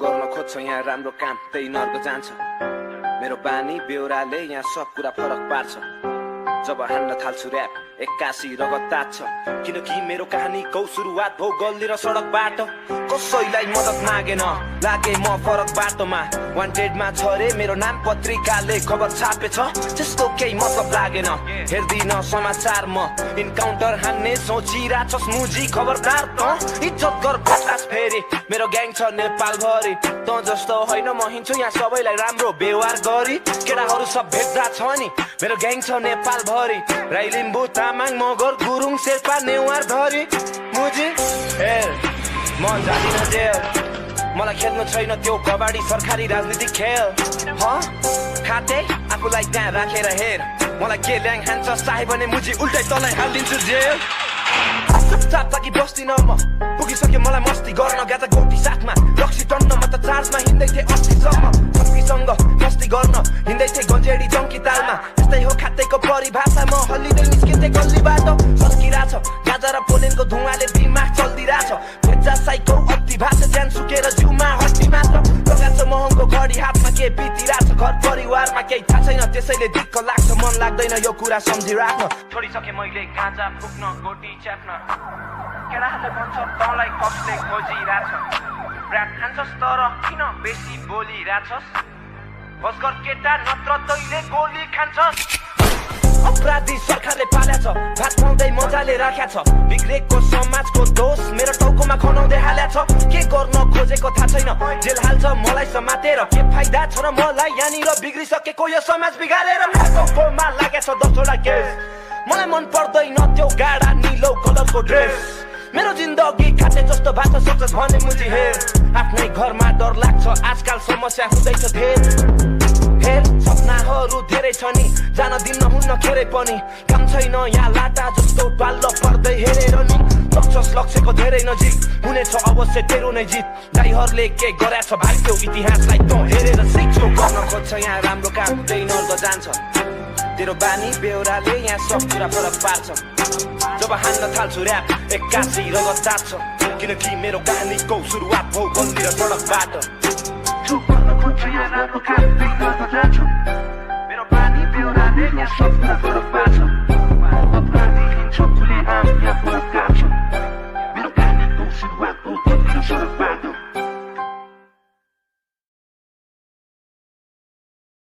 गर्न खोज्छ यहाँ राम्रो काम त्यही नर्क जान्छ मेरो बानी बेहोराले यहाँ सब कुरा फरक पार्छ जब हान्न थाल्छु र्याप एक्कासी रगत तात्छ किनकि मेरो कहानीको सुरुवात भो गल्ली र सडकबाट कसैलाई मद्दत मागेन लागे म फरक बाटोमा वान्टेडमा छ रे मेरो नाम पत्रिकाले खबर छापेछ त्यस्तो केही मतलब लागेन हेर्दिन समाचार म इन्काउन्टर हान्ने सोचिरहेछस् मुजी खबरदार त इज्जत गर पचास फेरि मेरो ग्याङ छ नेपाल भरि त जस्तो होइन म हिँड्छु यहाँ सबैलाई राम्रो व्यवहार गरी केटाहरू सब भेट्दा छ नि मेरो ग्याङ छ नेपाल भरि राई लिम्बू तामाङ मगर गुरुङ शेर्पा नेवार धरी मुजी हेर म जादिन जेल मलाई खेल्नु छैन त्यो कबाडी सरकारी राजनीतिक खेल खाते आफूलाई त्यहाँ राखेर हेर मलाई के ल्याङ हान्छ चाहे भने मुजी उल्टै तँलाई हालिदिन्छु जेल चुपचाप ताकि बस्दिन म पुगिसके मलाई मस्ती गर्न गाजा गोटी साथमा रक्सी टन्न म त चार्जमा हिँड्दै थिएँ 80 सम्म छक्कीसँग मस्ती गर्न हिँड्दै थिएँ गन्जेडी जङ्की तालमा यस्तै हो खातेको परिभाषा म हल्लिँदै निस्किन्थेँ गल्लीबाट सर्किरहेछ गाजा र पोलेनको धुवाले दिमाग चल्दिरहेछ भेजा साइको अति भाषा ज्यान सुकेर जिउमा हड्डी मात्र लगाएको छ महँगो घडी हातमा के बितिरहेछ घर परिवारमा केही थाहा छैन त्यसैले दिक्क लाग्छ मन लाग्दैन यो कुरा सम्झिराख्न छोडिसके मैले गाजा फुक्न गोटी च्याप्न केटाहरूले भन्छ तँलाई कसले खोजिरहेछ ऱ्याप खान्छस् तर किन बेसी बोलिरहेछस् बस गर केटा नत्र तैले गोली खान्छस् अपराधी सरकारले पाल्याछ भात खुवाउँदै मजाले राख्या छ बिग्रेको समाजको दोष मेरो टाउकोमा खनाउँदै हाल्या छ के गर्न खोजेको थाहा छैन जेल हाल्छ मलाई समातेर के फाइदा छ र मलाई यहाँनिर बिग्रिसकेको यो समाज बिगारेर कोमा लागेछ 10 वटा केस मलाई मन पर्दैन त्यो गाडा निलो कलरको ड्रेस मेरो जिन्दगी काटे जस्तो भएको सोच्छस् भने मुजी हेर आफ्नै घरमा डर लाग्छ आजकल समस्या हुँदैछ हेर सपनाहरू धेरै छ नि जान दिन हुन्न खेरै पनि काम छैन यहाँ लाटा जस्तो बाल्लो पर्दै हेरेर नि लक्ष्यस लक्ष्यको धेरै नजिक हुनेछ अवश्य तेरो नै जित दाइहरूले के गरेछ भाइ त्यो इतिहासलाई त हेरेर सिक्छु गर्न खोज्छ यहाँ राम्रो काम त्यही नर्क जान्छ तेरो बानी बेहोराले यहाँ सब कुरा फरक पार्छ जब हान्न थाल्छु र्याप एक्कासी रगत तात्छ किनकि मेरो कहानीको सुरुवात भो गल्ली र सडकबाट मेरो बानी बेहोराले यहाँ सब कुरा